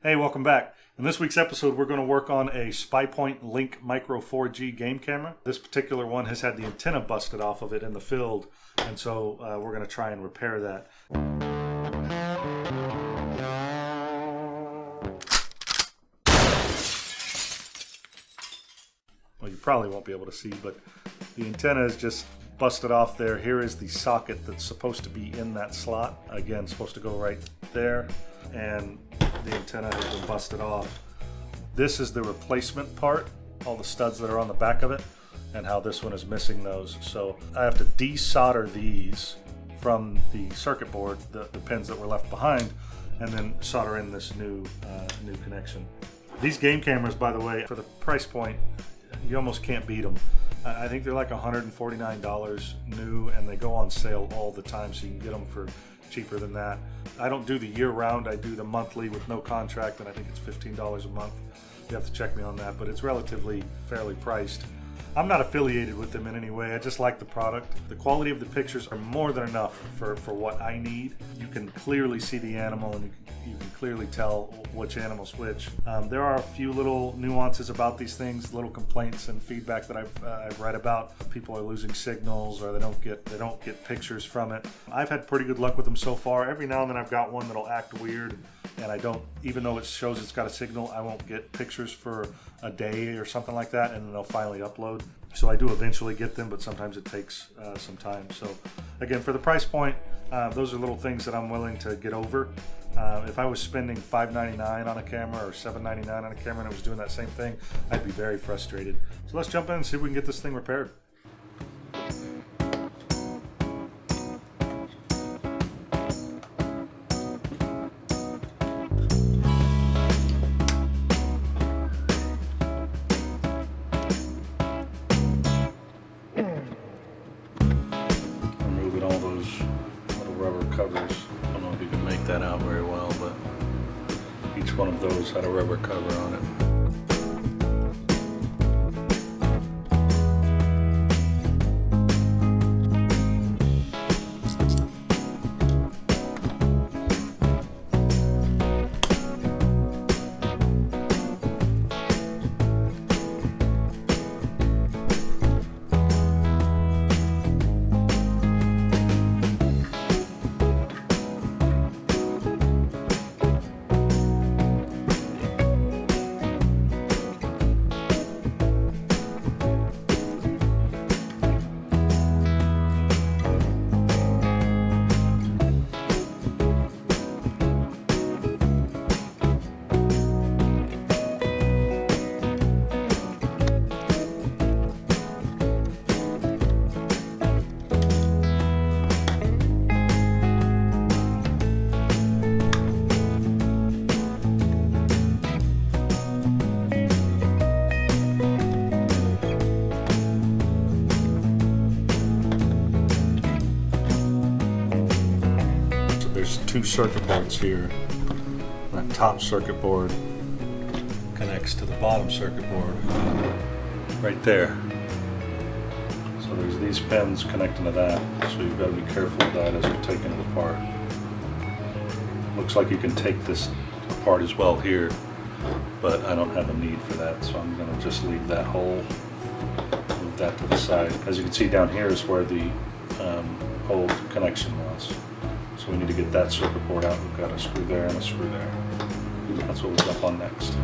Hey, welcome back. In this week's episode, we're going to work on a Spypoint Link Micro 4G game camera. This particular one has had the antenna busted off of it in the field, and so we're going to try and repair that. Well, you probably won't be able to see, but the antenna is just busted off there. Here is the socket that's supposed to be in that slot. Again, supposed to go right there, and the antenna has been busted off. This is the replacement part, all the studs that are on the back of it, and how this one is missing those. So I have to desolder these from the circuit board, the pins that were left behind, and then solder in this new connection. These game cameras, by the way, for the price point, you almost can't beat them. I think they're like $149 new, and they go on sale all the time, so you can get them for cheaper than that. I don't do the year-round, I do the monthly with no contract, and I think it's $15 a month. You have to check me on that, but it's relatively fairly priced. I'm not affiliated with them in any way. I just like the product. The quality of the pictures are more than enough for what I need. You can clearly see the animal, and you can clearly tell which animal's which. There are a few little nuances about these things, little complaints and feedback that I've read about. People are losing signals, or they don't get pictures from it. I've had pretty good luck with them so far. Every now and then I've got one that'll act weird, and I don't, even though it shows it's got a signal, I won't get pictures for a day or something like that, and then they'll finally upload. So I do eventually get them, but sometimes it takes some time. So again, for the price point, those are little things that I'm willing to get over. If I was spending $5.99 on a camera or $7.99 on a camera and it was doing that same thing, I'd be very frustrated. So let's jump in and see if we can get this thing repaired. Removing all those little rubber covers. I don't know if you can make that out very well, but each one of those had a rubber cover on it. There's two circuit boards here. That top circuit board connects to the bottom circuit board right there. So there's these pins connecting to that, so you've got to be careful of that as you're taking it apart. Looks like you can take this apart as well here, but I don't have a need for that, so I'm going to just leave that hole, move that to the side. As you can see, down here is where the old connection was. So we need to get that circuit board out. We've got a screw there and a screw there. That's what we'll jump on next.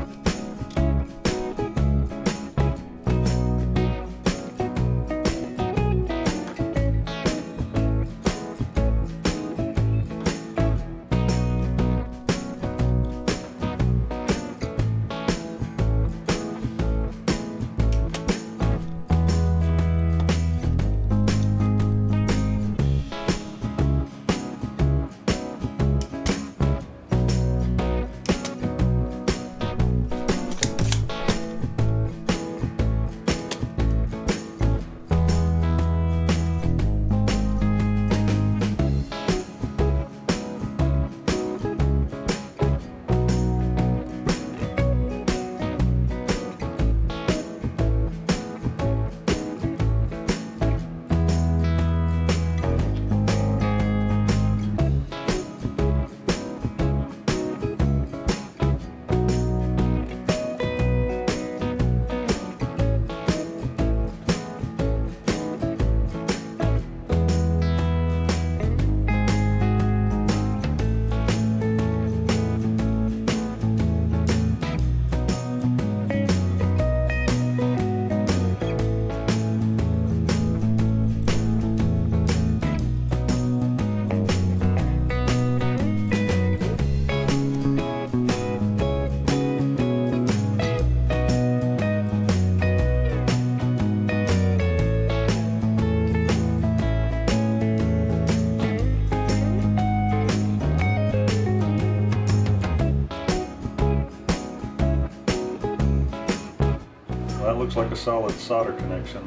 that looks like a solid solder connection.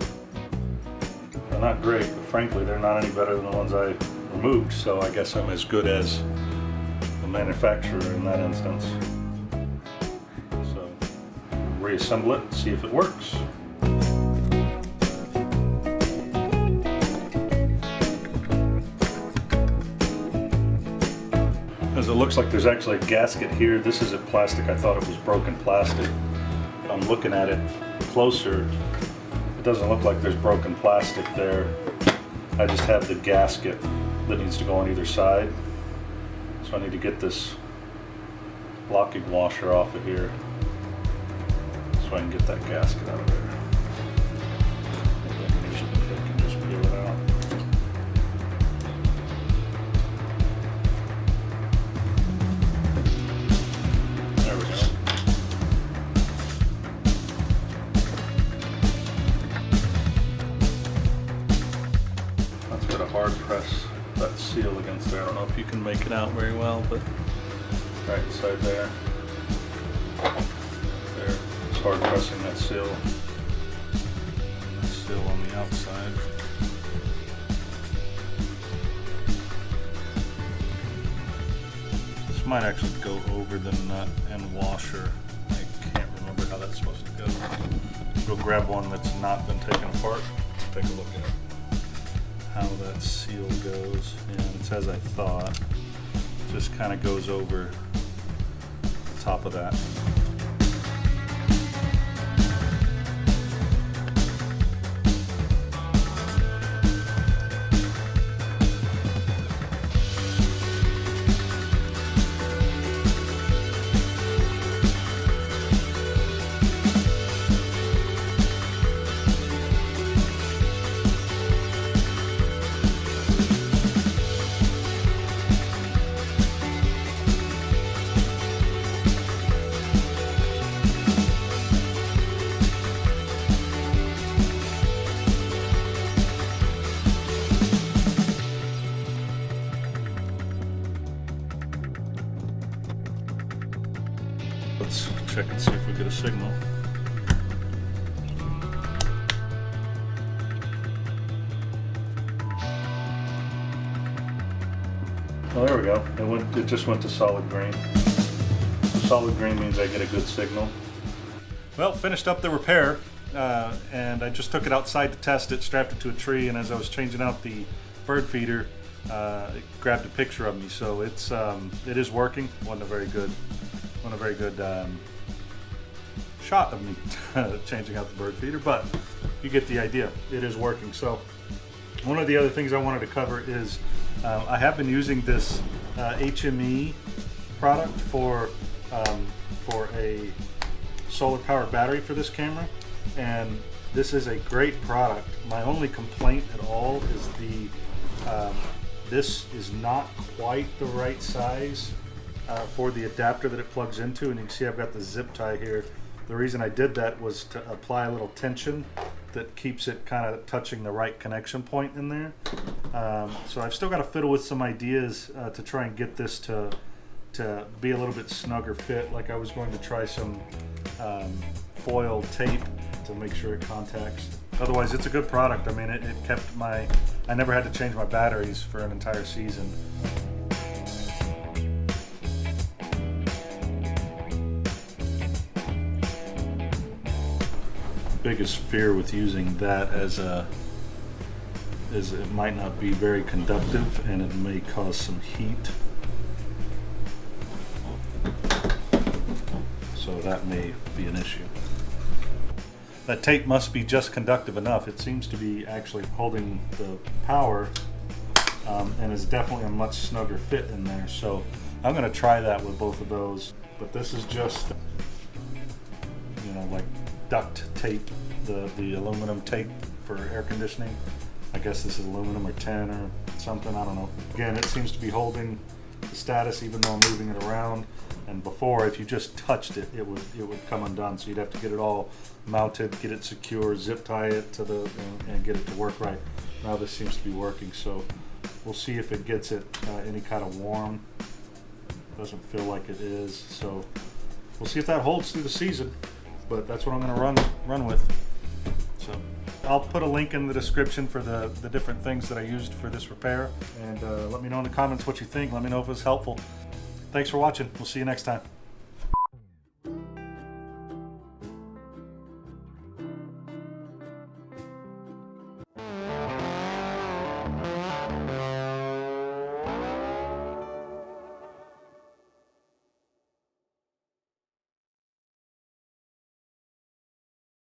They're not great, but frankly they're not any better than the ones I removed, so I guess I'm as good as the manufacturer in that instance. So reassemble it and see if it works. As it looks like there's actually a gasket here. This isn't plastic. I thought it was broken plastic. I'm looking at it closer. It doesn't look like there's broken plastic there. I just have the gasket that needs to go on either side. So I need to get this locking washer off of here so I can get that gasket out of there. I can just peel it out. There we go. That's got a hard press that seal against there. I don't know if you can make it out very well, but right inside there. There. It's hard pressing that seal. Seal on the outside. This might actually go over the nut and washer. I can't remember how that's supposed to go. Go grab one that's not been taken apart. Take a look at how that seal goes. And it's as I thought. It just kind of goes over the top of that. Let's check and see if we get a signal. Oh, there we go. It just went to solid green. So solid green means I get a good signal. Well, finished up the repair, and I just took it outside to test it, strapped it to a tree, and as I was changing out the bird feeder, it grabbed a picture of me. So it is working. Wasn't a very good shot of me changing out the bird feeder, but you get the idea. It is working. So one of the other things I wanted to cover is I have been using this HME product for a solar powered battery for this camera, and this is a great product. My only complaint at all is this is not quite the right size for the adapter that it plugs into, and you can see I've got the zip tie here. The reason I did that was to apply a little tension that keeps it kind of touching the right connection point in there. So I've still got to fiddle with some ideas to try and get this to be a little bit snugger fit. Like I was going to try some foil tape to make sure it contacts. Otherwise, it's a good product. I mean, it kept I never had to change my batteries for an entire season. Biggest fear with using that is it might not be very conductive and it may cause some heat. So that may be an issue. That tape must be just conductive enough. It seems to be actually holding the power and is definitely a much snugger fit in there. So I'm going to try that with both of those. But this is just, like duct tape, the aluminum tape for air conditioning. I guess this is aluminum or tin or something, I don't know. Again, it seems to be holding the status even though I'm moving it around. And before, if you just touched it, it would come undone. So you'd have to get it all mounted, get it secure, zip tie it to and get it to work right. Now this seems to be working, so we'll see if it gets it any kind of warm. Doesn't feel like it is, so we'll see if that holds through the season. but that's what I'm going to run with. So I'll put a link in the description for the different things that I used for this repair, and let me know in the comments what you think. Let me know if it was helpful. Thanks for watching. We'll see you next time.